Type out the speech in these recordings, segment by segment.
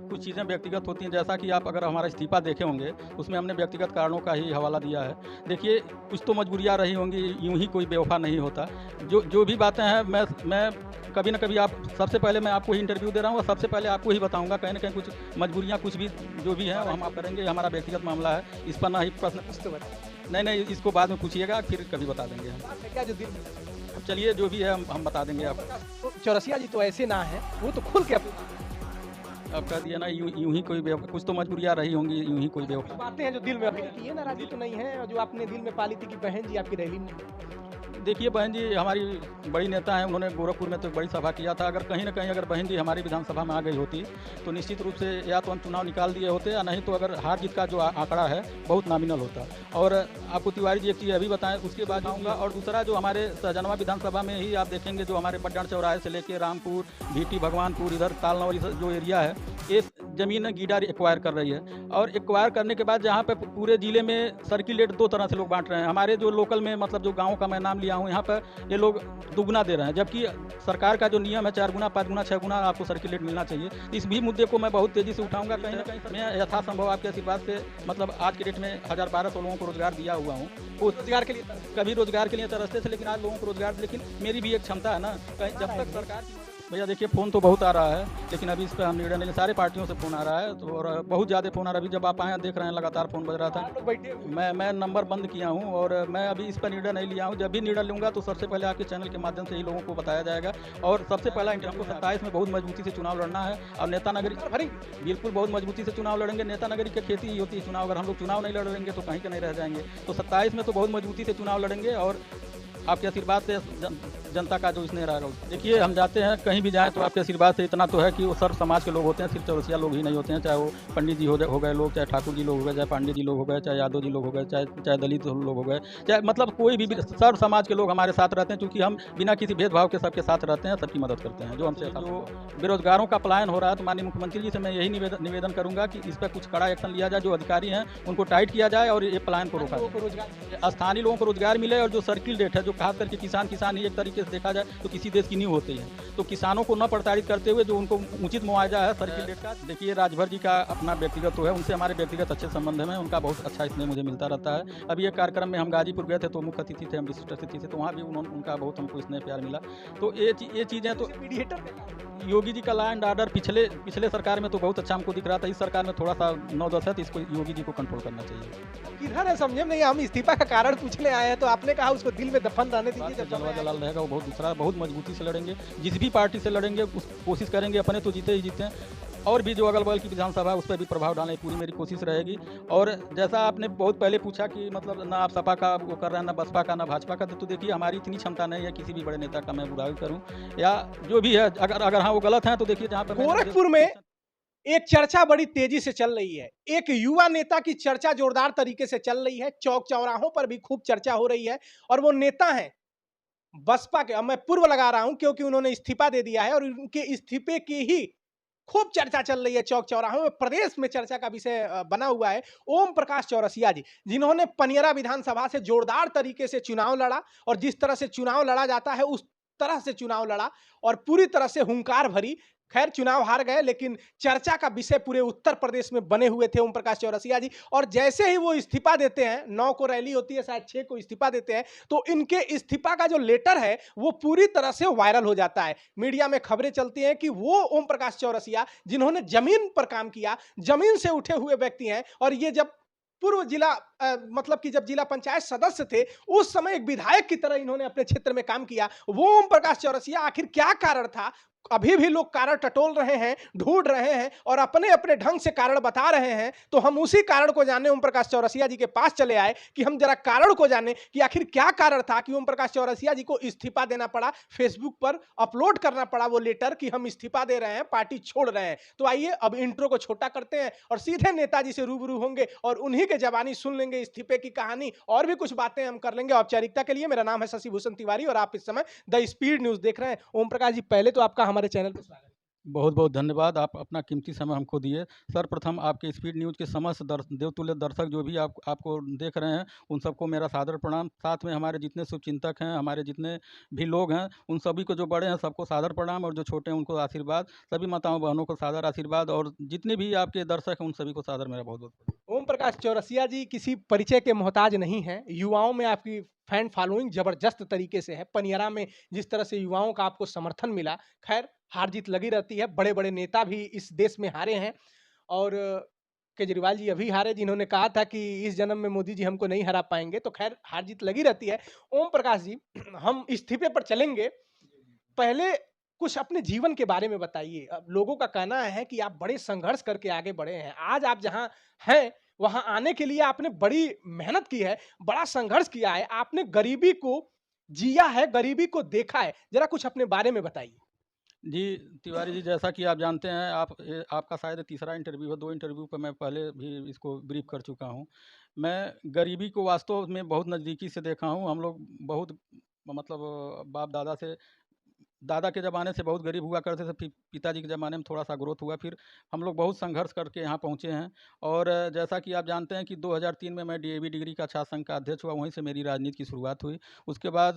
कुछ चीज़ें व्यक्तिगत होती हैं, जैसा कि आप अगर हमारा इस्तीफ़ा देखे होंगे, उसमें हमने व्यक्तिगत कारणों का ही हवाला दिया है। देखिए, कुछ तो मजबूरियाँ रही होंगी, यूँ ही कोई बेवफ़ा नहीं होता। जो जो भी बातें हैं, मैं कभी न कभी आप सबसे पहले मैं आपको ही इंटरव्यू दे रहा हूँ और सबसे पहले आपको ही बताऊँगा। कहीं न कहीं कुछ मजबूरियाँ कुछ भी जो भी हैं, वो हम आप करेंगे, ये हमारा व्यक्तिगत मामला है। इस पर ना ही प्रश्न कुछ तो बताइए। नहीं, नहीं, इसको बाद में पूछिएगा, फिर कभी बता देंगे हम। बात है क्या जो दिल में अब चलिए, जो भी है हम बता देंगे आपको। तो चौरसिया जी तो ऐसे ना हैं, वो तो खुल के अपनी अब कह दिया ना, यूँ यूँ ही कोई कुछ तो मजबूरियाँ रही होंगी, यूँ ही कोई बेवफ़ा। बातें हैं जो दिल में अभी की ये नाराज़गी तो नहीं है जो आपने दिल में पाली थी कि बहन जी आपकी रैली में देखिए, बहन जी हमारी बड़ी नेता हैं, उन्होंने गोरखपुर में तो बड़ी सभा किया था। अगर कहीं न कहीं अगर बहन जी हमारी विधानसभा में आ गई होती, तो निश्चित रूप से या तो हम चुनाव निकाल दिए होते, या नहीं तो अगर हार-जीत का जो आंकड़ा है, बहुत नॉमिनल होता। और आपको तिवारी जी एक चीज़ अभी बताएँ, उसके बाद आऊँगा। और दूसरा, जो हमारे सहजनवा विधानसभा में ही आप देखेंगे, जो हमारे पटना चौराहे से लेके रामपुर, भीटी, भगवानपुर, इधर तालनौरी जो एरिया है, ये ज़मीन गीडा एक्वायर कर रही है। और एक्वायर करने के बाद जहाँ पे पूरे ज़िले में सर्किल रेट 2 तरह से लोग बाँट रहे हैं। हमारे जो लोकल में, मतलब जो गाँव का मैं नाम लिया हूँ, यहाँ पर ये लोग दुगुना दे रहे हैं, जबकि सरकार का जो नियम है 4 गुना, 5 गुना, 6 गुना आपको सर्किल रेट मिलना चाहिए। इस भी मुद्दे को मैं बहुत तेज़ी से उठाऊँगा। कहीं न कहीं मैं यथासंभव आपके आशीर्वाद से, मतलब आज के डेट में 1000-1200 लोगों को रोज़गार दिया हुआ हूँ। वो रोजगार के लिए कभी रोज़गार के लिए तरसते थे, लेकिन आज लोगों को रोज़गार, लेकिन मेरी भी एक क्षमता है ना, कहीं जब तक सरकार भैया देखिए, फ़ोन तो बहुत आ रहा है, लेकिन अभी इस पे हम निर्णय नहीं ले। सारे पार्टियों से फ़ोन आ रहा है, तो और बहुत ज़्यादा फ़ोन आ रहा है। अभी जब आप आए देख रहे हैं, लगातार फ़ोन बज रहा था। आप लोग बैठे हुए मैं नंबर बंद किया हूँ, और मैं अभी इस पर निर्णय नहीं लिया हूँ। जब भी निर्णय लूँगा तो सबसे पहले आपके चैनल के माध्यम से ही लोगों को बताया जाएगा। और सबसे पहला हमको 27 में बहुत मजबूती से चुनाव लड़ना है। और नेता नगरी भरेंगे बिल्कुल बहुत मजबूती से चुनाव लड़ेंगे। नेता नगरी की खेती ही होती है चुनाव। अगर हम लोग चुनाव नहीं लड़ेंगे तो कहीं के नहीं रह जाएंगे। तो 27 में तो बहुत मजबूती से चुनाव लड़ेंगे, और आपके आशीर्वाद से जनता का जो स्नेह रहेगा। देखिए, हम जाते हैं कहीं भी जाएँ, तो आपके आशीर्वाद से इतना तो है कि वो सर्व समाज के लोग होते हैं, सिर्फ चौरसिया लोग ही नहीं होते हैं। चाहे वो पंडित जी हो गए लोग, चाहे ठाकुर जी लोग हो गए, चाहे पांडे जी लोग हो गए, चाहे यादव जी लोग हो गए, चाहे दलित लोग हो गए, चाहे मतलब कोई भी सर्व समाज के लोग हमारे साथ रहते हैं, क्योंकि हम बिना किसी भेदभाव के सबके साथ रहते हैं, सबकी मदद करते हैं। जो हमसे जो बेरोजगारों का पलायन हो रहा है, तो माननीय मुख्यमंत्री जी से मैं यही निवेदन करूँगा कि इस पर कुछ कड़ा एक्शन लिया जाए। जो अधिकारी हैं उनको टाइट किया जाए, और ये पलायन को रोका जाए। स्थानीय लोगों को रोजगार मिले, और जो सर्किल रेट है, जो खास करके किसान ही एक तरीके से देखा जाए तो किसी देश की नींव होती है, तो किसानों को न प्रताड़ित करते हुए जो उनको उचित मुआवजा है सर्किल रेट का। देखिए, राजभर जी का अपना व्यक्तिगत तो है, उनसे हमारे व्यक्तिगत अच्छे संबंध हैं, उनका बहुत अच्छा स्नेह मुझे मिलता रहता है। अभी एक कार्यक्रम में हम गाजीपुर गए थे, तो मुख्य अतिथि थे, हम विशिष्ट अतिथि थे, तो वहाँ भी उनका बहुत हमको स्नेह प्यार मिला। तो ये चीज़ें तो मीडिएटर योगी जी का लॉ एंड ऑर्डर पिछले सरकार में तो बहुत अच्छा हमको दिख रहा था। इस सरकार में थोड़ा सा 9-10 है, तो इसको योगी जी को कंट्रोल करना चाहिए। किधर है समझे नहीं, हम इस्तीफा का कारण पूछने आए हैं तो आपने कहा उसको दिल में दफन रहने दीजिए। जब जलवा जलाल रहेगा, वो बहुत मजबूती से लड़ेंगे। जिस भी पार्टी से लड़ेंगे कोशिश करेंगे, अपने तो जीते ही जीते हैं, और भी जो अगल बगल की विधानसभा है उस पर भी प्रभाव डालने की पूरी मेरी कोशिश रहेगी। और जैसा आपने बहुत पहले पूछा कि मतलब ना आप सपा का वो कर रहे हैं, ना बसपा का, ना भाजपा का, तो देखिए, हमारी इतनी क्षमता नहीं है किसी भी बड़े नेता का मैं बुराई करूँ, या जो भी है, अगर हाँ वो गलत है, तो देखिए, जहाँ पर गोरखपुर में एक चर्चा बड़ी तेजी से चल रही है। एक युवा नेता की चर्चा जोरदार तरीके से चल रही है, चौक चौराहों पर भी खूब चर्चा हो रही है, और वो नेता हैं बसपा के। अब मैं पूर्व लगा रहा हूं क्योंकि उन्होंने इस्तीफा दे दिया है, और उनके इस्तीफे की ही खूब चर्चा चल रही है चौक चौराहों में। प्रदेश में चर्चा का विषय बना हुआ है ओम प्रकाश चौरसिया जी, जिन्होंने पनियरा विधानसभा से जोरदार तरीके से चुनाव लड़ा, और जिस तरह से चुनाव लड़ा जाता है उस तरह से चुनाव लड़ा, और पूरी तरह से हुंकार भरी। खैर, चुनाव हार गए, लेकिन चर्चा का विषय पूरे उत्तर प्रदेश में बने हुए थे ओम प्रकाश चौरसिया जी। और जैसे ही वो इस्तीफा देते हैं, 9 को रैली होती है, शायद 6 को इस्तीफा देते हैं, तो इनके इस्तीफा का जो लेटर है वो पूरी तरह से वायरल हो जाता है। मीडिया में खबरें चलती हैं कि वो ओम प्रकाश चौरसिया, जिन्होंने जमीन पर काम किया, जमीन से उठे हुए व्यक्ति हैं, और ये जब पूर्व जिला मतलब कि जब जिला पंचायत सदस्य थे, उस समय एक विधायक की तरह इन्होंने अपने क्षेत्र में काम किया। वो ओम प्रकाश चौरसिया, आखिर क्या कारण था? अभी भी लोग कारण टटोल रहे हैं, ढूंढ रहे हैं, और अपने अपने ढंग से कारण बता रहे हैं। तो हम उसी कारण को जानने ओम प्रकाश चौरसिया जी के पास चले आए कि हम जरा कारण को जाने कि आखिर क्या कारण था कि ओम प्रकाश चौरसिया जी को इस्तीफा देना पड़ा, फेसबुक पर अपलोड करना पड़ा वो लेटर कि हम इस्तीफा दे रहे हैं, पार्टी छोड़ रहे हैं। तो आइए अब इंट्रो को छोटा करते हैं और सीधे नेताजी से रूबरू होंगे, और उन्हीं के जबानी सुन लेंगे इस्तीफे की कहानी, और भी कुछ बातें हम कर लेंगे औपचारिकता के लिए। मेरा नाम है शशि भूषण तिवारी, और आप इस समय द स्पीड न्यूज देख रहे हैं। ओम प्रकाश जी, पहले तो आपका हमारे चैनल पर स्वागत है। बहुत बहुत धन्यवाद, आप अपना कीमती समय हमको दिए। सर्वप्रथम आपके स्पीड न्यूज़ के समस्त देवतुल्य दर्शक जो भी आपको देख रहे हैं, उन सबको मेरा सादर प्रणाम। साथ में हमारे जितने शुभचिंतक हैं, हमारे जितने भी लोग हैं, उन सभी को, जो बड़े हैं सबको सादर प्रणाम, और जो छोटे हैं उनको आशीर्वाद। सभी माताओं बहनों को सादर आशीर्वाद, और जितने भी आपके दर्शक हैं उन सभी को सादर मेरा बहुत बहुत। ओम प्रकाश चौरसिया जी किसी परिचय के मोहताज नहीं हैं। युवाओं में आपकी फैन फॉलोइंग जबरदस्त तरीके से है। पनियरा में जिस तरह से युवाओं का आपको समर्थन मिला, खैर हार जीत लगी रहती है। बड़े बड़े नेता भी इस देश में हारे हैं, और केजरीवाल जी अभी हारे, जिन्होंने कहा था कि इस जन्म में मोदी जी हमको नहीं हरा पाएंगे। तो खैर हार जीत लगी रहती है। ओम प्रकाश जी, हम इस्तीफे पर चलेंगे। पहले कुछ अपने जीवन के बारे में बताइए। अब लोगों का कहना है कि आप बड़े संघर्ष करके आगे बढ़े हैं। आज आप जहाँ हैं, वहाँ आने के लिए आपने बड़ी मेहनत की है, बड़ा संघर्ष किया है। आपने गरीबी को जिया है, गरीबी को देखा है। ज़रा कुछ अपने बारे में बताइए। जी, तिवारी जी, जैसा कि आप जानते हैं, आपका शायद तीसरा इंटरव्यू है, 2 इंटरव्यू पे मैं पहले भी इसको ब्रीफ़ कर चुका हूँ। मैं गरीबी को वास्तव में बहुत नज़दीकी से देखा हूँ। हम लोग बहुत, मतलब बाप-दादा से, दादा के ज़माने से बहुत गरीब हुआ करते थे, फिर पिताजी के ज़माने में थोड़ा-सा ग्रोथ हुआ, फिर हम लोग बहुत संघर्ष करके यहाँ पहुँचे हैं। और जैसा कि आप जानते हैं कि 2003 में मैं डीएवी डिग्री का छात्र संघ का अध्यक्ष हुआ, वहीं से मेरी राजनीति की शुरुआत हुई। उसके बाद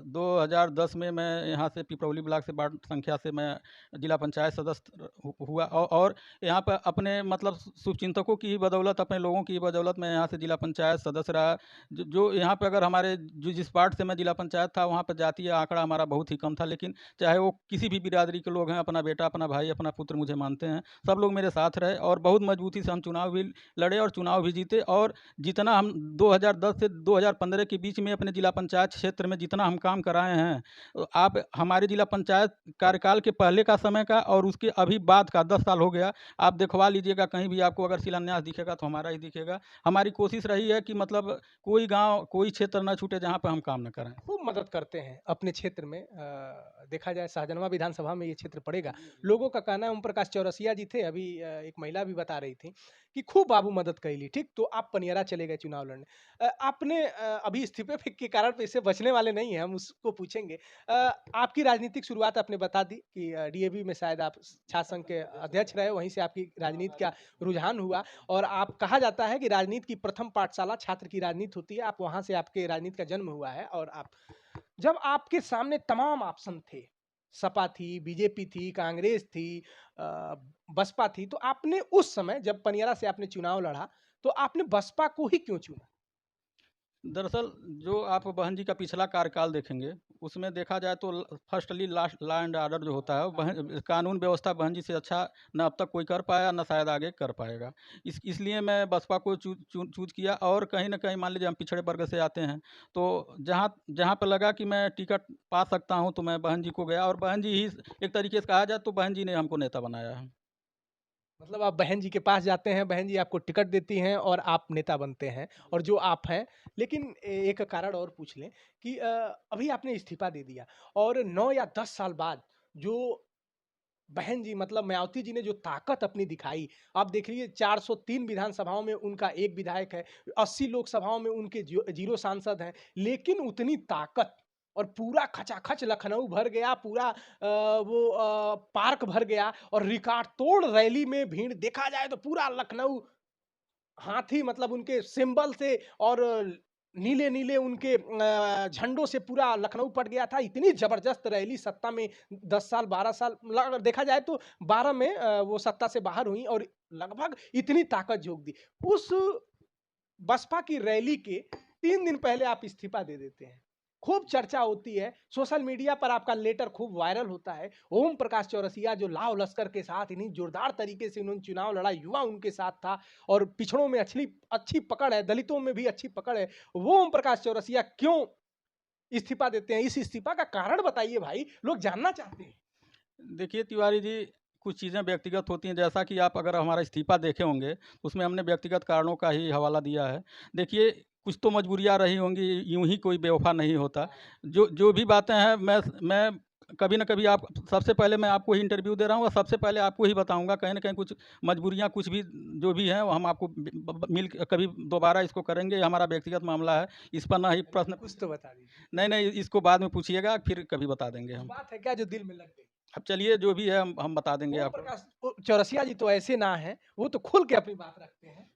2010 में मैं यहाँ से पिपरौली ब्लॉक से वार्ड संख्या से मैं जिला पंचायत सदस्य हुआ, और यहाँ पर अपने, मतलब शुभचिंतकों की ही बदौलत, अपने लोगों की ही बदौलत मैं यहाँ से जिला पंचायत सदस्य रहा। जो यहाँ पे, अगर हमारे जो जिस वार्ड से मैं जिला पंचायत था, वहाँ पर जातीय आंकड़ा हमारा बहुत ही कम था, लेकिन चाहे वो किसी भी बिरादरी के लोग हैं, अपना बेटा, अपना भाई, अपना पुत्र मुझे मानते हैं। सब लोग मेरे साथ रहे, और बहुत मजबूती से हम चुनाव भी लड़े और चुनाव भी जीते। और जितना हम 2010 से 2015 के बीच में अपने जिला पंचायत क्षेत्र में जितना हम काम कराए हैं, आप हमारे जिला पंचायत कार्यकाल के पहले का समय का और उसके अभी बाद का 10 साल हो गया, आप दिखवा लीजिएगा। कहीं भी आपको अगर शिलान्यास दिखेगा तो हमारा ही दिखेगा। हमारी कोशिश रही है कि मतलब कोई गाँव, कोई क्षेत्र ना छूटे जहाँ पे हम काम न करें। खूब मदद करते हैं अपने क्षेत्र में। देखा जाए शाहजनवा विधानसभा में ये क्षेत्र पड़ेगा। लोगों का कहना है, ओम प्रकाश चौरसिया जी थे, अभी एक महिला भी बता रही थी कि खूब बाबू मदद कैली। ठीक, तो आप पनियरा चले गए चुनाव लड़ने। आपने अभी इस्तीफे के कारण तो इससे बचने वाले नहीं हैं, हम उसको पूछेंगे। आपकी राजनीतिक शुरुआत आपने बता दी कि डीएवी में शायद आप छात्र संघ के अध्यक्ष रहे, वहीं से आपकी राजनीति का रुझान हुआ। और आप, कहा जाता है कि राजनीति की प्रथम पाठशाला छात्र की राजनीति होती है। आप वहाँ से आपके राजनीति का जन्म हुआ है। और आप, जब आपके सामने तमाम ऑप्शन थे, सपा थी, बीजेपी थी, कांग्रेस थी, बसपा थी, तो आपने उस समय जब पनियरा से आपने चुनाव लड़ा, तो आपने बसपा को ही क्यों चुना? दरअसल, जो आप बहन जी का पिछला कार्यकाल देखेंगे, उसमें देखा जाए तो फर्स्टली लॉ एंड ऑर्डर जो होता है, वो कानून व्यवस्था बहन जी से अच्छा न अब तक कोई कर पाया, न शायद आगे कर पाएगा। इसलिए मैं बसपा को चूज किया। और कहीं न कहीं मान लीजिए हम पिछड़े वर्ग से आते हैं, तो जहाँ जहाँ पे लगा कि मैं टिकट पा सकता हूँ, तो मैं बहन जी को गया, और बहन जी ही, एक तरीके से कहा जाए तो बहन जी ने हमको नेता बनाया है। मतलब आप बहन जी के पास जाते हैं, बहन जी आपको टिकट देती हैं और आप नेता बनते हैं, और जो आप हैं। लेकिन एक कारण और पूछ लें कि अभी आपने इस्तीफा दे दिया, और 9 या 10 साल बाद जो बहन जी, मतलब मायावती जी ने जो ताकत अपनी दिखाई, आप देख लीजिए 403 विधानसभाओं में उनका एक विधायक है, 80 लोकसभाओं में उनके 0 सांसद हैं, लेकिन उतनी ताकत, और पूरा खचाखच लखनऊ भर गया, पूरा पार्क भर गया, और रिकॉर्ड तोड़ रैली में भीड़, देखा जाए तो पूरा लखनऊ हाथी, मतलब उनके सिंबल से, और नीले-नीले उनके झंडों से पूरा लखनऊ पट गया था। इतनी ज़बरदस्त रैली, सत्ता में 10 साल, 12 साल, अगर देखा जाए तो 12 में वो सत्ता से बाहर हुई, और लगभग इतनी ताकत झोंक दी। उस बसपा की रैली के 3 दिन पहले आप इस्तीफा दे देते हैं। खूब चर्चा होती है, सोशल मीडिया पर आपका लेटर खूब वायरल होता है। ओम प्रकाश चौरसिया जो लाव लश्कर के साथ इतनी जोरदार तरीके से उन्होंने चुनाव लड़ा, युवा उनके साथ था, और पिछड़ों में अच्छी पकड़ है, दलितों में भी अच्छी पकड़ है। वो ओम प्रकाश चौरसिया क्यों इस्तीफा देते हैं? इस इस्तीफा का कारण बताइए भाई, लोग जानना चाहते हैं। देखिए तिवारी जी, कुछ चीज़ें व्यक्तिगत होती हैं। जैसा कि आप अगर हमारा इस्तीफ़ा देखे होंगे, उसमें हमने व्यक्तिगत कारणों का ही हवाला दिया है। देखिए, कुछ तो मजबूरियाँ रही होंगी, यूँ ही कोई बेवफ़ा नहीं होता। जो जो भी बातें हैं, मैं कभी न कभी, आप सबसे पहले मैं आपको ही इंटरव्यू दे रहा हूँ, और सबसे पहले आपको ही बताऊँगा। कहीं न कहीं कुछ मजबूरियाँ, कुछ भी जो भी हैं, वो हम आपको मिल कभी दोबारा इसको करेंगे। ये हमारा व्यक्तिगत मामला है, इस पर ना ही प्रश्न। कुछ तो बता दीजिए। नहीं, नहीं, इसको बाद में पूछिएगा, फिर कभी बता देंगे हम। बात है क्या जो दिल में लग गई? अब चलिए जो भी है हम बता देंगे ओम आपको। प्रकाश चौरसिया जी तो ऐसे ना हैं, वो तो खुल के अपनी बात रखते हैं।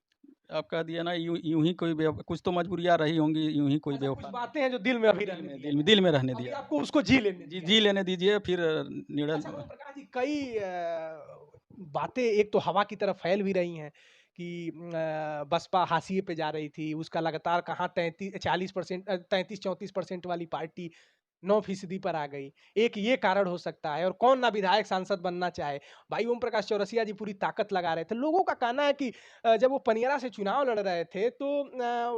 आप कह दिए ना, यूँ यूँ ही कोई कुछ तो मजबूरियाँ रही होंगी, यूँ ही कोई अच्छा, कुछ बेवफा नहीं। बातें हैं जो दिल में अभी दिल रहने में दिया दिल में जाए। दिल में रहने अभी दिया। आपको उसको जी लेने जी, दिया जी जाए। लेने दीजिए फिर अच्छा, निर्णय। ओम प्रकाश जी कई बातें एक तो हवा की तरफ फैल भी रही हैं कि बसपा हाशिए पे जा रही थी, उसका लगातार कहाँ 33-40% 33-34% वाली पार्टी 9% पर आ गई। एक ये कारण हो सकता है और कौन ना विधायक सांसद बनना चाहे। भाई ओम प्रकाश चौरसिया जी पूरी ताकत लगा रहे थे। लोगों का कहना है कि जब वो पनियरा से चुनाव लड़ रहे थे तो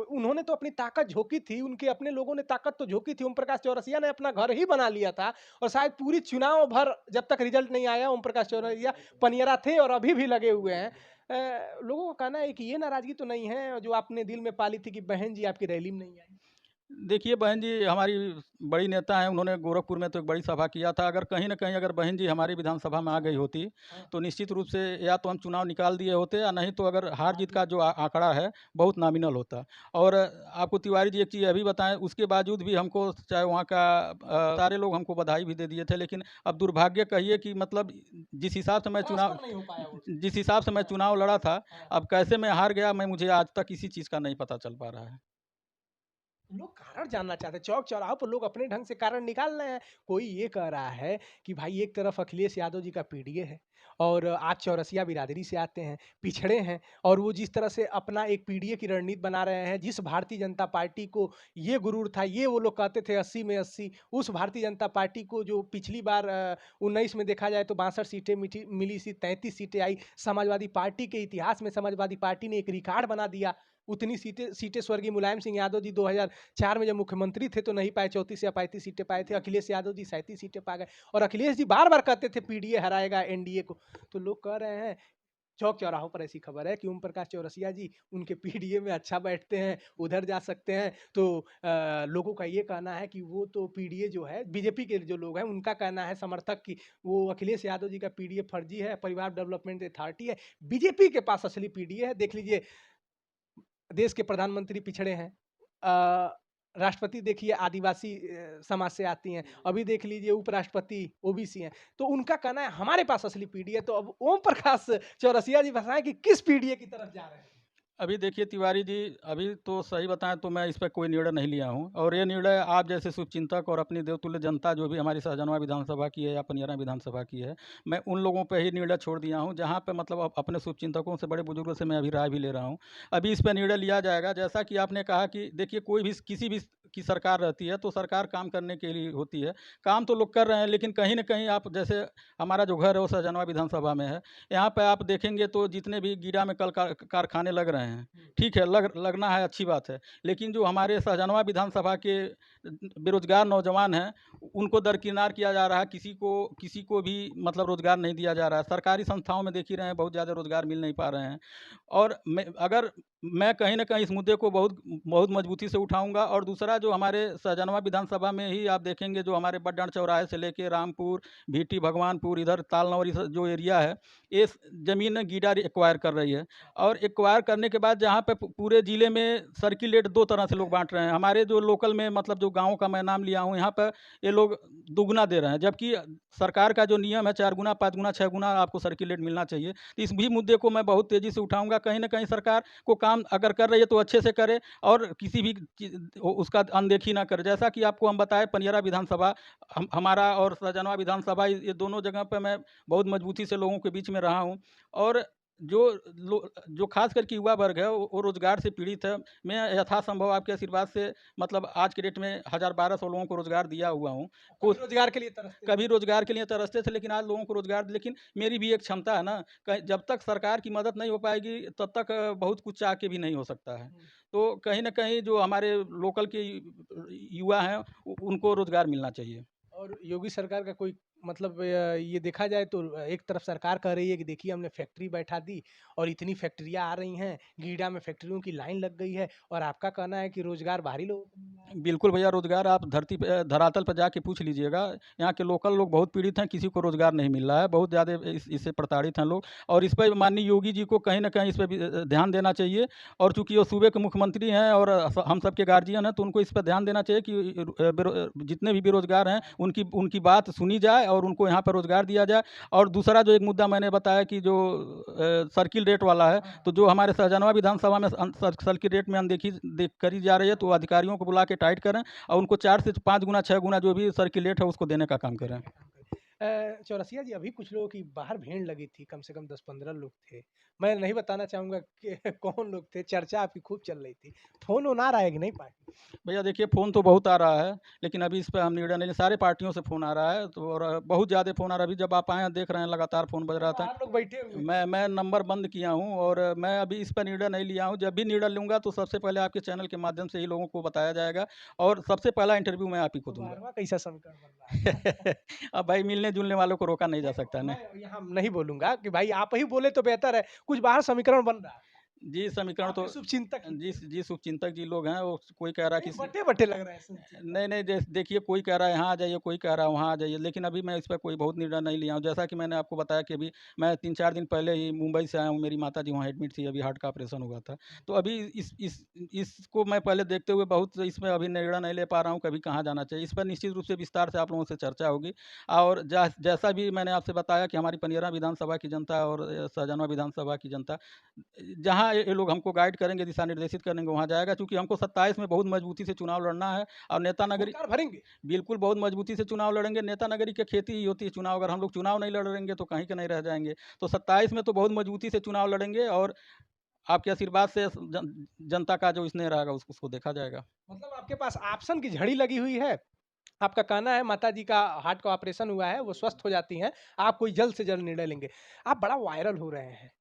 उन्होंने तो अपनी ताकत झोंकी थी, उनके अपने लोगों ने ताकत तो झोंकी थी। ओम प्रकाश चौरसिया ने अपना घर ही बना लिया था और शायद पूरी चुनाव भर जब तक रिजल्ट नहीं आया ओम प्रकाश चौरसिया पनियरा थे और अभी भी लगे हुए हैं। लोगों का कहना है कि ये नाराज़गी तो नहीं है जो आपने दिल में पाली थी कि बहन जी आपकी रैली में नहीं आई? देखिए बहन जी हमारी बड़ी नेता हैं, उन्होंने गोरखपुर में तो एक बड़ी सभा किया था। अगर कहीं न कहीं अगर बहन जी हमारी विधानसभा में आ गई होती, हाँ। तो निश्चित रूप से या तो हम चुनाव निकाल दिए होते, या नहीं तो अगर हार-जीत का जो आंकड़ा है, बहुत नॉमिनल होता। और आपको तिवारी जी एक चीज़ ये भी बताएँ, उसके बावजूद भी हमको चाहे वहाँ का सारे लोग हमको बधाई भी दे दिए थे। लेकिन अब दुर्भाग्य कहिए कि मतलब जिस हिसाब से मैं चुनाव ट्रांसफर नहीं हो पाया वो। जिस हिसाब से मैं हाँ, चुनाव लड़ा था, हाँ। अब कैसे मैं हार गया, मैं मुझे आज तक किसी चीज़ का नहीं पता चल पा रहा है। लोग कारण जानना चाहते हैं, चौक-चौराहों पर लोग अपने ढंग से कारण निकाल रहे हैं। कोई ये कह रहा है कि भाई एक तरफ अखिलेश यादव जी का पीडीए है और आप चौरसिया बिरादरी से आते हैं, पिछड़े हैं और वो जिस तरह से अपना एक पीडीए की रणनीति बना रहे हैं, जिस भारतीय जनता पार्टी को ये गुरूर था, ये वो लोग कहते थे 80 में 80, उस भारतीय जनता पार्टी को जो पिछली बार 19 में देखा जाए तो 62 सीटें मिली थी, 33 सीटें आई। समाजवादी पार्टी के इतिहास में समाजवादी पार्टी ने एक रिकॉर्ड बना दिया। उतनी सीटें सीटें स्वर्गीय मुलायम सिंह यादव जी 2004 में जब मुख्यमंत्री थे तो नहीं पाए, 34 या 35 सीटें पाए थे। अखिलेश यादव जी 37 सीटें पा गए और अखिलेश जी बार-बार कहते थे पीडीए हराएगा एनडीए को। तो लोग कह रहे हैं चौक-चौराहों पर ऐसी खबर है कि ओम प्रकाश चौरसिया जी उनके पीडीए में अच्छा बैठते हैं, उधर जा सकते हैं। तो लोगों का ये कहना है कि वो तो पीडीए जो है बीजेपी के जो लोग हैं उनका कहना है समर्थक कि वो अखिलेश यादव जी का पीडीए फर्जी है, परिवार डेवलपमेंट अथॉरिटी है। बीजेपी के पास असली पीडीए है। देख लीजिए देश के प्रधानमंत्री पिछड़े हैं। राष्ट्रपति देखिए आदिवासी समाज से आती हैं। अभी देख लीजिए उपराष्ट्रपति ओबीसी हैं। तो उनका कहना है हमारे पास असली पीढ़ी है। तो अब ओम प्रकाश चौरसिया जी बताएँ कि किस पीढ़ी की तरफ जा रहे हैं? अभी देखिए तिवारी जी, अभी तो सही बताएँ तो मैं इस पे कोई निर्णय नहीं लिया हूँ, और ये निर्णय आप जैसे शुभचिंतक और अपनी देवतुल्य जनता जो भी हमारी सहजनवा विधानसभा की है या पनियरा विधानसभा की है, मैं उन लोगों पे ही निर्णय छोड़ दिया हूँ जहाँ पे मतलब अपने शुभचिंतकों से, बड़े बुजुर्गों से मैं अभी राय भी ले रहा हूँ। अभी इस पे निर्णय लिया जाएगा, जैसा कि आपने कहा कि देखिए कोई भी किसी भी की सरकार रहती है तो सरकार काम करने के लिए होती है। काम तो लोग कर रहे हैं, लेकिन कहीं न कहीं आप जैसे हमारा जो घर है वो सहजनवा विधानसभा में है। यहाँ पे आप देखेंगे तो जितने भी गीडा में कल कारखाने लग रहे हैं, ठीक है, लगना है, अच्छी बात है। लेकिन जो हमारे शाहजहानाबाद विधानसभा के बेरोज़गार नौजवान हैं, उनको दरकिनार किया जा रहा है, किसी को भी मतलब रोज़गार नहीं दिया जा रहा है। सरकारी संस्थाओं में देख ही रहे हैं, बहुत ज़्यादा रोज़गार मिल नहीं पा रहे हैं। और मैं कहीं न कहीं इस मुद्दे को बहुत बहुत मजबूती से उठाऊँगा। और दूसरा जो हमारे शाहजहानाबाद विधानसभा में ही आप देखेंगे, जो हमारे बड्डाण चौराहे से लेके रामपुर, भीटी, भगवानपुर, इधर तालनौर जो एरिया है, ये ज़मीन गीडा एक्वायर कर रही है। और एक्वायर करने के बाद जहाँ पे पूरे ज़िले में सर्किलेट 2 तरह से लोग बाँट रहे हैं। हमारे जो लोकल में मतलब जो गाँव का मैं नाम लिया हूँ, यहाँ पे ये लोग दुगना दे रहे हैं, जबकि सरकार का जो नियम है 4 गुना, 5 गुना, 6 गुना आपको सर्किलेट मिलना चाहिए। तो इस भी मुद्दे को मैं बहुत तेज़ी से उठाऊँगा। कहीं न कहीं सरकार को काम अगर कर रही है तो अच्छे से करे, और किसी भी उसका अनदेखी ना करे। जैसा कि आपको हम बताएँ, पनियरा विधानसभा हमारा और शाहजहानाबाद विधानसभा, ये दोनों जगह पे मैं बहुत मजबूती से लोगों के बीच में रहा हूँ। और जो जो खास करके युवा वर्ग है वो रोज़गार से पीड़ित है। मैं यथासंभव आपके आशीर्वाद से मतलब आज के डेट में 1000-1200 लोगों को रोज़गार दिया हुआ हूँ। कभी रोजगार के लिए तरसते थे। कभी रोज़गार के लिए तरसते थे, लेकिन आज लोगों को रोज़गार, लेकिन मेरी भी एक क्षमता है ना, जब तक सरकार की मदद नहीं हो पाएगी तब तक बहुत कुछ चाह के भी नहीं हो सकता है। तो कहीं न कहीं जो हमारे लोकल के युवा हैं उनको रोज़गार मिलना चाहिए। और योगी सरकार का कोई मतलब ये देखा जाए तो एक तरफ सरकार कह रही है कि देखिए हमने फैक्ट्री बैठा दी और इतनी फैक्ट्रियां आ रही हैं, गीडा में फैक्ट्रियों की लाइन लग गई है और आपका कहना है कि रोजगार बाहरी लोगों को मिल रहा है। बिल्कुल भैया, रोज़गार आप धरातल पे जाके पूछ लीजिएगा। यहाँ के लोकल लोग बहुत पीड़ित हैं, किसी को रोज़गार नहीं मिल रहा है, बहुत ज़्यादा इससे प्रताड़ित हैं लोग। और इस पे माननीय योगी जी को कहीं न कहीं इस पे भी ध्यान देना चाहिए। और चूँकि वो सूबे के मुख्यमंत्री हैं और हम सबके गार्जियन हैं, तो उनको इस पे ध्यान देना चाहिए कि जितने भी बेरोज़गार हैं उनकी उनकी बात सुनी जाए और उनको यहाँ पर रोज़गार दिया जाए। और दूसरा जो एक मुद्दा मैंने बताया कि जो सर्किल रेट वाला है, तो जो हमारे सहजनवा विधानसभा में सर्किल रेट में अनदेखी करी जा रही है, तो अधिकारियों को बुला के टाइट करें और उनको 4 से 5 गुना 6 गुना जो भी सर्किल रेट है उसको देने का काम करें। चौरसिया जी, अभी कुछ लोगों की बाहर भीड़ लगी थी, कम से कम 10-15 लोग थे। मैं नहीं बताना चाहूँगा कि कौन लोग थे, चर्चा आपकी खूब चल रही थी। फ़ोन-वोन आ रहा है कि नहीं पार्टी? भैया देखिए, फ़ोन तो बहुत आ रहा है, लेकिन अभी इस पे हम निर्णय नहीं, सारे पार्टियों से फ़ोन आ रहा है, तो और बहुत ज़्यादा फ़ोन आ रहा है। अभी जब आप आए हैं देख रहे हैं लगातार फ़ोन बज रहा था। बाहर लोग बैठे हुए थे। मैं नंबर बंद किया हूँ और मैं अभी इस पर निर्णय नहीं लिया हूँ। जब भी निर्णय लूँगा तो सबसे पहले आपके चैनल के माध्यम से ही लोगों को बताया जाएगा और सबसे पहला इंटरव्यू मैं आप ही को तो दूँगा। बारहवां कैसा समीकरण बन रहा है? अब भाई मिलने-जुलने वालों को रोका नहीं जा सकता ना। मैं यहाँ नहीं बोलूँगा कि भाई आप ही बोले तो बेहतर है, कुछ बाहर समीकरण बन रहा है। जी, समीकरण तो आपके शुभचिंतक ही जी, थे। जी शुभचिंतक जी लोग हैं, वो कोई कह रहा है नहीं, किसी बटे-बटे लग रहे हैं शुभचिंतक। नहीं, देखिए कोई कह रहा है यहाँ आ जाइए, कोई कह रहा है वहाँ आ जाइए, लेकिन अभी मैं इस पे कोई बहुत निर्णय नहीं लिया हूँ। जैसा कि मैंने आपको बताया कि अभी मैं 3-4 दिन पहले ही मुंबई से आया हूँ, मेरी माताजी वहाँ एडमिट थी, अभी हार्ट का ऑपरेशन हुआ था। तो अभी इसको मैं पहले देखते हुए बहुत इसमें अभी निर्णय नहीं ले पा रहा हूँ, कभी कहाँ जाना चाहिए। इस पर निश्चित रूप से विस्तार से आप लोगों से चर्चा होगी और जैसा भी मैंने आपसे बताया कि हमारी पनियरा विधानसभा की जनता और सहजनवा विधानसभा की जनता जहाँ ये लोग हमको गाइड करेंगे, दिशा निर्देशित करेंगे, वहाँ जाएगा। चूँकि हमको 27 में बहुत मजबूती से चुनाव लड़ना है और नेता नगरी हुंकार भरेंगे। बिल्कुल बहुत मजबूती से चुनाव लड़ेंगे। नेता नगरी की खेती ही होती है चुनाव, अगर हम लोग चुनाव नहीं लड़ेंगे तो कहीं के नहीं रह जाएँगे। तो 27 में तो बहुत मजबूती से चुनाव लड़ेंगे और आपके आशीर्वाद से जनता का जो स्नेह रहेगा उसको देखा जाएगा। मतलब आपके पास ऑप्शन की झड़ी लगी हुई है। आपका कहना है माताजी का हार्ट का ऑपरेशन हुआ है, वो स्वस्थ हो जाती हैं, आप कोई जल्द से जल्द निर्णय लेंगे। आप बड़ा वायरल हो रहे हैं।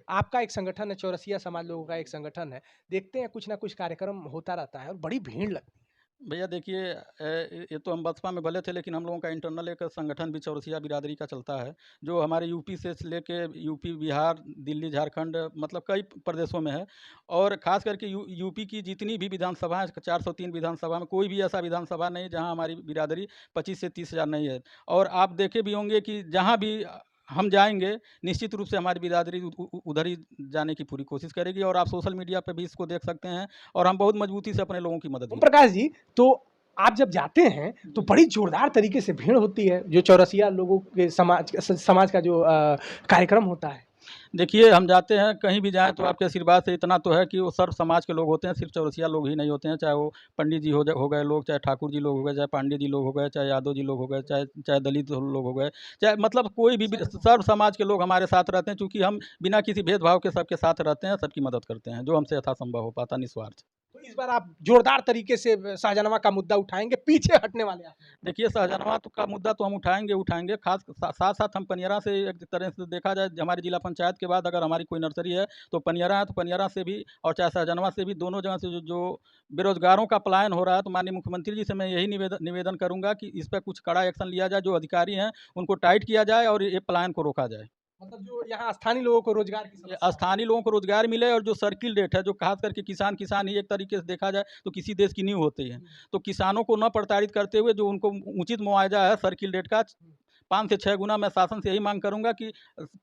आपका एक संगठन है, चौरसिया समाज लोगों का एक संगठन है। देखते हैं कुछ ना कुछ कार्यक्रम होता रहता है और बड़ी भीड़ लगती है। भैया देखिए ये तो हम बसपा में भले थे, लेकिन हम लोगों का इंटरनल एक संगठन भी चौरसिया बिरादरी का चलता है, जो हमारे यूपी से लेके यूपी, बिहार, दिल्ली, झारखंड मतलब कई प्रदेशों में है। और ख़ास करके यूपी की जितनी भी विधानसभा है, 403 विधानसभा में कोई भी ऐसा विधानसभा नहीं जहाँ हमारी बिरादरी 25 से 30 हज़ार नहीं है। और आप देखे भी होंगे कि जहाँ भी हम जाएँगे, निश्चित रूप से हमारी बिरादरी उधर ही जाने की पूरी कोशिश करेगी और आप सोशल मीडिया पे भी इसको देख सकते हैं और हम बहुत मजबूती से अपने लोगों की मदद ओम भी प्रकाश जी, तो आप जब जाते हैं तो बड़ी जोरदार तरीके से भीड़ होती है, जो चौरसिया लोगों के समाज का जो कार्यक्रम होता है। देखिए, हम जाते हैं, कहीं भी जाएँ तो आपके आशीर्वाद से इतना तो है कि वो सर्व समाज के लोग होते हैं, सिर्फ़ चौरसिया लोग ही नहीं होते हैं, चाहे वो पंडित जी हो गए लोग, चाहे ठाकुर जी लोग हो गए, चाहे पांडे जी लोग हो गए, चाहे यादव जी लोग हो गए, चाहे चाहे दलित लोग हो गए, चाहे मतलब कोई भी सर्व समाज के लोग हमारे साथ रहते हैं, चूँकि हम बिना किसी भेदभाव के सबके साथ रहते हैं, सबकी मदद करते हैं, जो हमसे यथासंभव हो पाता निस्वार्थ। तो इस बार आप जोरदार तरीके से शाहजहां का मुद्दा उठाएँगे, पीछे हटने वाले आप नहीं। देखिए, शाहजहां का मुद्दा तो हम उठाएँगे, साथ-साथ हम पनियरा से एक तरह से देखा जाए, हमारी जिला पंचायत के बाद अगर हमारी कोई नर्सरी है, तो पनियरा है, तो पनियरा से भी और चाहे शाहजहां से भी, दोनों जगह से जो बेरोज़गारों का पलायन हो रहा है, तो माननीय मुख्यमंत्री जी से मैं यही निवेदन करूँगा कि इस पे कुछ कड़ा एक्शन लिया जाए, जो अधिकारी हैं, उनको टाइट किया जाए और ये पलायन को रोका जाए। मतलब जो यहाँ स्थानीय लोगों को रोजगार की समस्या है। स्थानीय लोगों को रोज़गार मिले और जो सर्किल रेट है, जो खास करके किसान ही एक तरीके से देखा जाए तो किसी देश की नींव होती है। तो किसानों को न प्रताड़ित करते हुए जो उनको उचित मुआवजा है सर्किल रेट का 5 से 6 गुना, मैं शासन से यही माँग करूँगा कि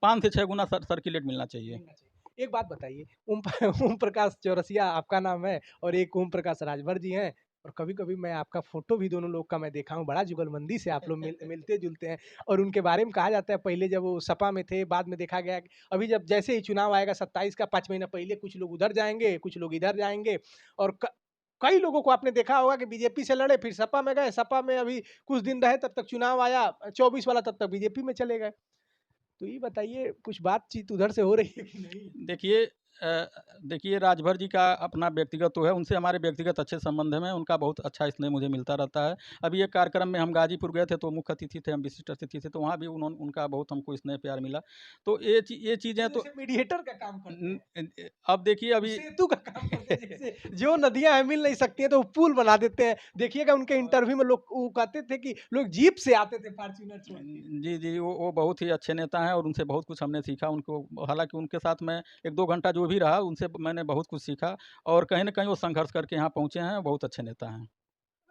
5 से 6 गुना सर्किल रेट मिलना चाहिए। मिलना चाहिए। एक बात बताइए, ओम प्रकाश चौरसिया आपका नाम है और एक ओम प्रकाश राजभर जी हैं और कभी-कभी मैं आपका फ़ोटो भी दोनों लोग का मैं देखा हूँ, बड़ा जुगलबंदी से आप लोग मिलते-जुलते हैं और उनके बारे में कहा जाता है पहले जब वो सपा में थे, बाद में देखा गया कि अभी जब जैसे ही चुनाव आएगा 27 का 5 महीना पहले कुछ लोग उधर जाएँगे, कुछ लोग इधर जाएँगे और कई लोगों को आपने देखा होगा कि बीजेपी से लड़े, फिर सपा में गए, सपा में अभी कुछ दिन रहे तब तक चुनाव आया, 24 वाला तब तक बीजेपी में चले गए। तो ये बताइए कुछ बातचीत उधर से हो रही है कि नहीं? देखिए अ, देखिए राजभर जी का अपना व्यक्तिगत तो है, उनसे हमारे व्यक्तिगत अच्छे संबंध हैं, उनका बहुत अच्छा स्नेह मुझे मिलता रहता है। अभी एक कार्यक्रम में हम गाजीपुर गए थे तो मुख्य अतिथि थे, हम विशिष्ट अतिथि थे, तो वहाँ भी उनका बहुत हमको स्नेह प्यार मिला। तो ये चीज़ें तो जैसे मीडिएटर का काम करते न हैं, अब देखिए अभी सेतु का काम करते हैं जैसे जो नदियाँ हैं मिल नहीं सकती हैं तो वो पुल बना देते हैं। देखिएगा उनके इंटरव्यू में लोग वो कहते थे कि लोग जीप से आते थे फॉर्च्यूनर छोड़ के। जी, जी, वो बहुत ही अच्छे नेता हैं और उनसे बहुत कुछ हमने सीखा। उनको हालाँकि उनके साथ मैं 1-2 घंटा जो भी रहा, उनसे मैंने बहुत कुछ सीखा और कहीं न कहीं वो संघर्ष करके यहाँ पहुँचे हैं, बहुत अच्छे नेता हैं।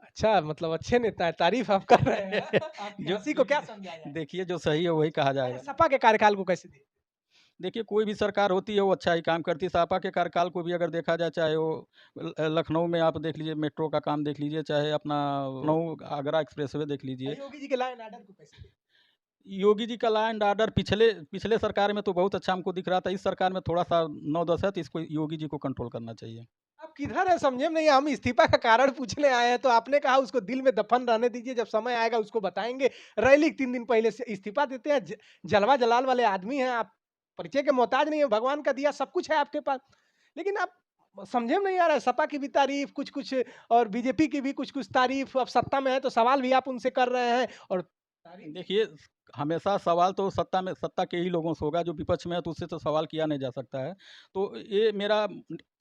अच्छा मतलब अच्छे नेता हैं, तारीफ़ आप कर रहे हैं। आपकी जो हँसी को क्या समझा जाए? देखिए जो सही है वही कहा अच्छा जाएगा। सपा के कार्यकाल को कैसे देखते हैं? देखिए कोई भी सरकार होती है वो अच्छा ही काम करती है। सपा के कार्यकाल को भी अगर देखा जाए, चाहे वो लखनऊ में आप देख लीजिए मेट्रो का काम देख लीजिए, चाहे अपना लखनऊ आगरा एक्सप्रेसवे देख लीजिए। योगी जी के लॉ एंड ऑर्डर को कैसे देखते हैं? योगी जी का लॉ एंड ऑर्डर पिछले पिछले सरकार में तो बहुत अच्छा हमको दिख रहा था। इस सरकार में थोड़ा-सा 9-10 है, तो इसको योगी जी को कंट्रोल करना चाहिए। आप किधर है समझे में नहीं, हम इस्तीफा का कारण पूछने आए हैं, तो आपने कहा उसको दिल में दफन रहने दीजिए, जब समय आएगा उसको बताएँगे। रैली 3 दिन पहले से इस्तीफा देते हैं, जलवा जलाल वाले आदमी हैं आप, परिचय के मोहताज नहीं है, भगवान का दिया सब कुछ है आपके पास। लेकिन आप समझे में नहीं आ रहा है, सपा की भी तारीफ कुछ-कुछ और बीजेपी की भी कुछ-कुछ तारीफ, अब सत्ता में है तो सवाल भी आप उनसे कर रहे हैं और तारीफ देखिए, हमेशा सवाल तो सत्ता के ही लोगों से होगा, जो विपक्ष में है तो उससे तो सवाल किया नहीं जा सकता है। तो ये मेरा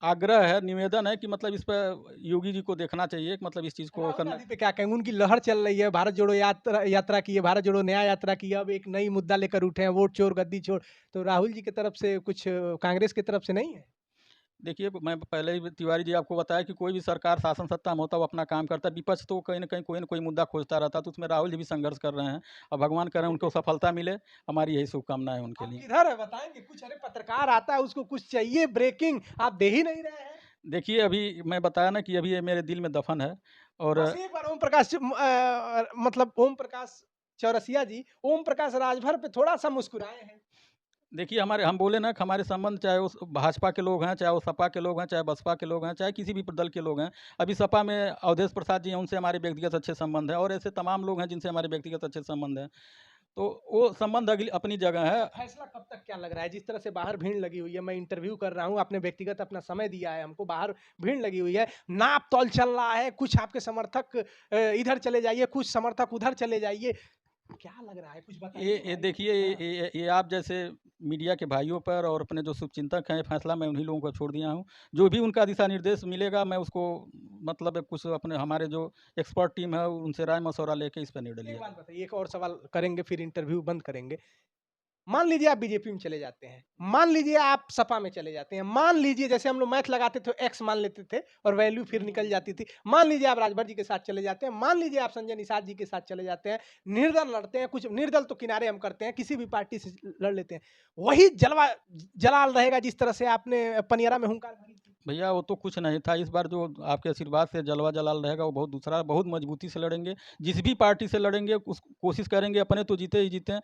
आग्रह है, निवेदन है कि मतलब इस पे योगी जी को देखना चाहिए कि मतलब इस चीज़ को राहुल करना। गांधी पे क्या कहेंगे? उनकी लहर चल रही है, भारत जोड़ो यात्रा यात्रा की है, भारत जोड़ो न्याय यात्रा की है, अब एक नई मुद्दा लेकर उठे हैं, वोट चोर, गद्दी चोर। तो राहुल जी की तरफ से कुछ कांग्रेस की तरफ से नहीं है? देखिए, मैं पहले ही तिवारी जी आपको बताया कि कोई भी सरकार शासन सत्ता में होता है, वो अपना काम करता है। विपक्ष तो कहीं न कहीं कोई न कोई मुद्दा खोजता रहता है, तो उसमें राहुल जी भी संघर्ष कर रहे हैं और भगवान करें उनको सफलता मिले। हमारी यही शुभकामनाएँ है उनके आप लिए। किधर है बताएँगे कुछ? अरे पत्रकार आता है, उसको कुछ चाहिए ब्रेकिंग, आप दे ही नहीं रहे हैं। देखिए, अभी मैं बताया ना कि अभी ये मेरे दिल में दफ़न है और बस एक बार ओम प्रकाश मतलब ओम प्रकाश चौरसिया जी, ओम प्रकाश राजभर पे थोड़ा-सा मुस्कुराए हैं। देखिए, हम बोले ना कि हमारे संबंध चाहे वो भाजपा के लोग हैं, चाहे वो सपा के लोग हैं, चाहे बसपा के लोग हैं, चाहे किसी भी दल के लोग हैं। अभी सपा में अवधेश प्रसाद जी हैं, उनसे हमारे व्यक्तिगत अच्छे संबंध हैं और ऐसे तमाम लोग हैं जिनसे हमारे व्यक्तिगत अच्छे संबंध हैं। तो वो संबंध अगली अपनी जगह अच्छा, है। फैसला कब तक क्या लग रहा है? जिस तरह से बाहर भीड़ लगी हुई है, मैं इंटरव्यू कर रहा हूँ, आपने व्यक्तिगत अपना समय दिया है हमको, बाहर भीड़ लगी हुई है, नाप-तौल चल रहा है, कुछ आपके समर्थक इधर चले जाइए, कुछ समर्थक उधर चले जाइए। क्या लग रहा है? कुछ बताइए ये भाई। देखिए, ये आप जैसे मीडिया के भाइयों पर और अपने जो शुभचिंतक हैं, फैसला मैं उन्हीं लोगों को छोड़ दिया हूँ। जो भी उनका दिशा निर्देश मिलेगा, मैं उसको मतलब कुछ अपने हमारे जो एक्सपर्ट टीम है, उनसे राय मशवरा लेके इस पे निर्णय एक लिया बात जाएगा। बताइए, एक और सवाल करेंगे फिर इंटरव्यू बंद करेंगे। मान लीजिए आप बीजेपी में चले जाते हैं, मान लीजिए आप सपा में चले जाते हैं, मान लीजिए जैसे हम लोग मैथ लगाते थे एक्स मान लेते थे और वैल्यू फिर निकल जाती थी, मान लीजिए आप राजभर जी के साथ चले जाते हैं, मान लीजिए आप संजय निषाद जी के साथ चले जाते हैं, निर्दल लड़ते हैं, कुछ निर्दल तो किनारे हम करते हैं, किसी भी पार्टी से लड़ लेते हैं, वही जलवा जलाल रहेगा जिस तरह से आपने पनियरा में हुंकार भरी थी। भैया वो तो कुछ नहीं था, इस बार जो आपके आशीर्वाद से जलवा जलाल रहेगा वो बहुत मजबूती से लड़ेंगे। जिस भी पार्टी से लड़ेंगे उस कोशिश करेंगे अपने तो जीते ही जीतें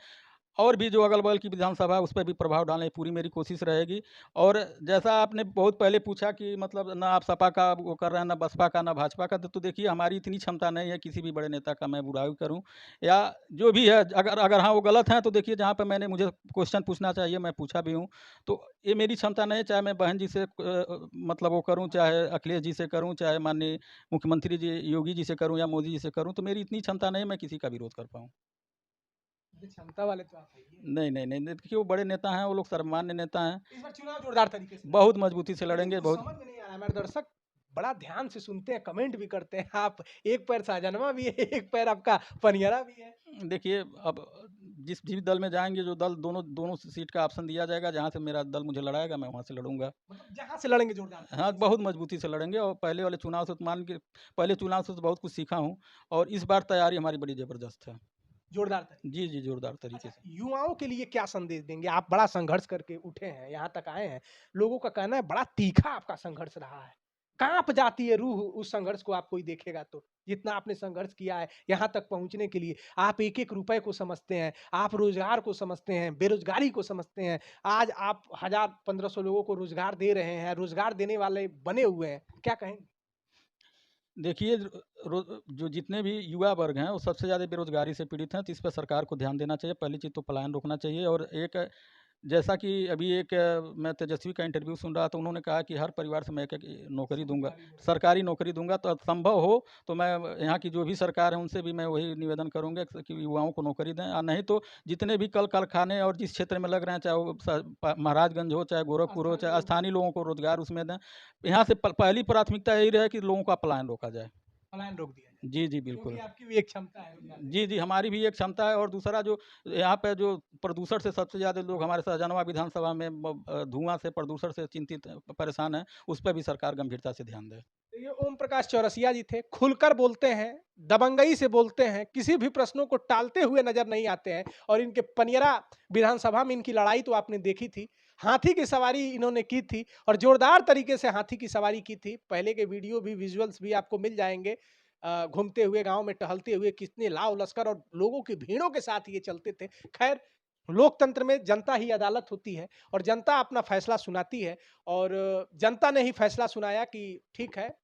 और भी जो अगल-बगल की विधानसभा है उस पे भी प्रभाव डालने की पूरी मेरी कोशिश रहेगी। और जैसा आपने बहुत पहले पूछा कि मतलब ना आप सपा का वो कर रहे हैं, ना बसपा का, ना भाजपा का, तो देखिए हमारी इतनी क्षमता नहीं है किसी भी बड़े नेता का मैं बुराई करूँ या जो भी है अगर अगर हाँ, वो गलत हैं तो देखिए जहाँ पे मैंने मुझे क्वेश्चन पूछना चाहिए मैं पूछा भी हूँ। तो ये मेरी क्षमता नहीं है, चाहे मैं बहन जी से मतलब वो करूँ, चाहे अखिलेश जी से करूँ, चाहे माननीय मुख्यमंत्री जी योगी जी से करूँ या मोदी जी से करूँ, तो मेरी इतनी क्षमता नहीं है मैं किसी का विरोध कर पाऊँ। क्षमता वाले तो आप है ही है। नहीं, देखिए वो बड़े नेता हैं, वो लोग सर्वमान्य नेता हैं। इस बार चुनाव जोरदार तरीके से लड़ेंगे। बहुत मजबूती से लेकिन लड़ेंगे, कुछ बहुत। समझ में नहीं आ रहा है, हमारे दर्शक बड़ा ध्यान से सुनते हैं, कमेंट भी करते हैं। आप एक पैर शाहजहां भी है, एक पैर आपका पनियरा भी है। देखिए, अब जिस भी दल में जाएँगे, जो दल दोनों दोनों सीट का ऑप्शन दिया जाएगा, जहाँ से मेरा दल मुझे लड़ाएगा, मैं वहाँ से लड़ूँगा। मतलब जहाँ से लड़ेंगे जोरदार हाँ, तरीके से। बहुत मजबूती से लड़ेंगे और पहले वाले चुनाव से तो मान के पहले चुनाव से तो बहुत कुछ सीखा हूँ और इस बार तैयारी हमारी बड़ी ज़बरदस्त है। जोरदार तरीके जी, जी, जोरदार से। तरीके अच्छा, से। युवाओं के लिए क्या संदेश देंगे? आप बड़ा संघर्ष करके उठे हैं, यहाँ तक आए हैं। लोगों का कहना है बड़ा तीखा आपका संघर्ष रहा है। काँप जाती है रूह उस संघर्ष को आप कोई देखेगा तो। जितना आपने संघर्ष किया है यहाँ तक पहुँचने के लिए। आप एक-एक रुपए को समझते हैं, आप रोज़गार को समझते हैं, बेरोज़गारी को समझते हैं। आज आप 1000-1500 लोगों को रोज़गार दे रहे हैं, रोज़गार देने वाले बने हुए हैं। क्या कहेंगे? देखिए, जो जितने भी युवा वर्ग हैं, वो सबसे ज़्यादा बेरोज़गारी से पीड़ित हैं, तो इस पे सरकार को ध्यान देना चाहिए। पहली चीज़ तो पलायन रोकना चाहिए और एक जैसा कि अभी मैं तेजस्वी का इंटरव्यू सुन रहा था, उन्होंने कहा कि हर परिवार से मैं एक-एक नौकरी दूँगा, सरकारी नौकरी दूँगा, तो संभव हो तो मैं यहाँ की जो भी सरकार है, उनसे भी मैं वही निवेदन करूँगा कि युवाओं को नौकरी दें नहीं तो जितने भी कल कारखाने और जिस क्षेत्र में लग रहे हैं, चाहे वो महाराजगंज हो, चाहे गोरखपुर हो, चाहे स्थानीय लोगों को रोज़गार उसमें दें। यहाँ से पहली प्राथमिकता यही रहे कि लोगों का पलायन रोका जाए। पलायन रोक दिया जाए। जी, जी, क्योंकि बिल्कुल। आपकी भी एक क्षमता है रोज़गार देने जी, जी, हमारी भी एक क्षमता है और दूसरा जो यहाँ पे जो प्रदूषण से सबसे ज़्यादा लोग हमारे सहजनवा विधानसभा में धुआँ से, प्रदूषण से चिंतित परेशान हैं, उस पे भी सरकार गंभीरता से ध्यान दे। तो ये ओम प्रकाश चौरसिया जी थे, खुलकर बोलते हैं, दबंगई से बोलते हैं, किसी भी प्रश्नों को टालते हुए नज़र नहीं आते हैं और इनके पनियरा विधानसभा में इनकी लड़ाई तो आपने देखी थी। हाथी की सवारी इन्होंने की थी और जोरदार तरीके से हाथी की सवारी की थी। पहले के वीडियो भी, विजुअल्स भी आपको मिल जाएँगे। घूमते हुए, गांव में टहलते हुए, कितने लाव लश्कर और लोगों की भीड़ों के साथ ये चलते थे। खैर, लोकतंत्र में जनता ही अदालत होती है और जनता अपना फैसला सुनाती है और जनता ने ही फैसला सुनाया कि ठीक है,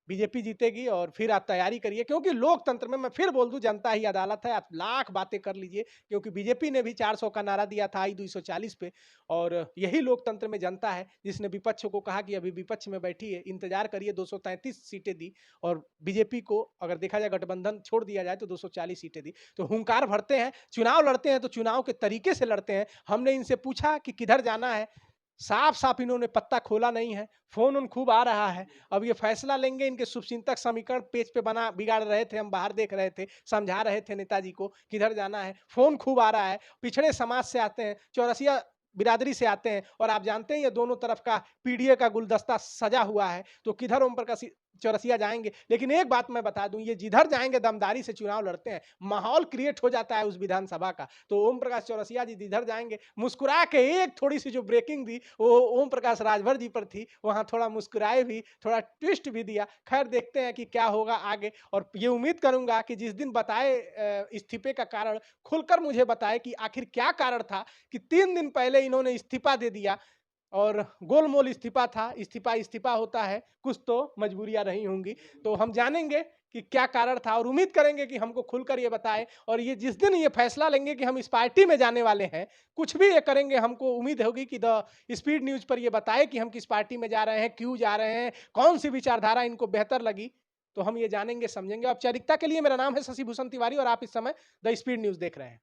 बीजेपी जीतेगी और फिर आप तैयारी करिए, क्योंकि लोकतंत्र में मैं फिर बोल दूं, जनता ही अदालत है। आप लाख बातें कर लीजिए, क्योंकि बीजेपी ने भी 400 का नारा दिया था आई 240 पे, और यही लोकतंत्र में जनता है जिसने विपक्ष को कहा कि अभी विपक्ष में बैठी है, इंतजार करिए। 233 सीटें दी और बीजेपी को अगर देखा जाए गठबंधन छोड़ दिया जाए तो 240 सीटें दी। तो हुंकार भरते हैं, चुनाव लड़ते हैं तो चुनाव के तरीके से लड़ते हैं। हमने इनसे पूछा कि किधर जाना है, साफ साफ इन्होंने पत्ता खोला नहीं है। फोन उन खूब आ रहा है, अब ये फैसला लेंगे। इनके शुभचिंतक समीकरण पेज पे बना बिगाड़ रहे थे, हम बाहर देख रहे थे, समझा रहे थे नेताजी को किधर जाना है। फोन खूब आ रहा है, पिछड़े समाज से आते हैं, चौरसिया बिरादरी से आते हैं, और आप जानते हैं ये दोनों तरफ का पीडीए का गुलदस्ता सजा हुआ है, तो किधर ओम प्रकाश चौरसिया जाएंगे। लेकिन एक बात मैं बता दूं, ये जिधर जाएंगे दमदारी से चुनाव लड़ते हैं, माहौल क्रिएट हो जाता है उस विधानसभा का। तो ओम प्रकाश चौरसिया जी जिधर जाएंगे मुस्कुरा के, एक थोड़ी सी जो ब्रेकिंग दी वो ओम प्रकाश राजभर जी पर थी, वहां थोड़ा मुस्कुराए भी, थोड़ा ट्विस्ट भी दिया। खैर, देखते हैं कि क्या होगा आगे, और ये उम्मीद करूंगा कि जिस दिन बताए इस्तीफे का कारण, खुलकर मुझे बताए कि आखिर क्या कारण था कि 3 दिन पहले इन्होंने इस्तीफा दे दिया, और गोलमोल इस्तीफा था। इस्तीफा इस्तीफा होता है, कुछ तो मजबूरियां रही होंगी। तो हम जानेंगे कि क्या कारण था, और उम्मीद करेंगे कि हमको खुलकर ये बताए। और ये जिस दिन ये फैसला लेंगे कि हम इस पार्टी में जाने वाले हैं, कुछ भी ये करेंगे, हमको उम्मीद होगी कि द स्पीड न्यूज पर ये बताए कि हम किस पार्टी में जा रहे हैं, क्यों जा रहे हैं, कौन सी विचारधारा इनको बेहतर लगी। तो हम ये जानेंगे, समझेंगे। औपचारिकता के लिए मेरा नाम है शशि भूषण तिवारी और आप इस समय द स्पीड न्यूज देख रहे हैं।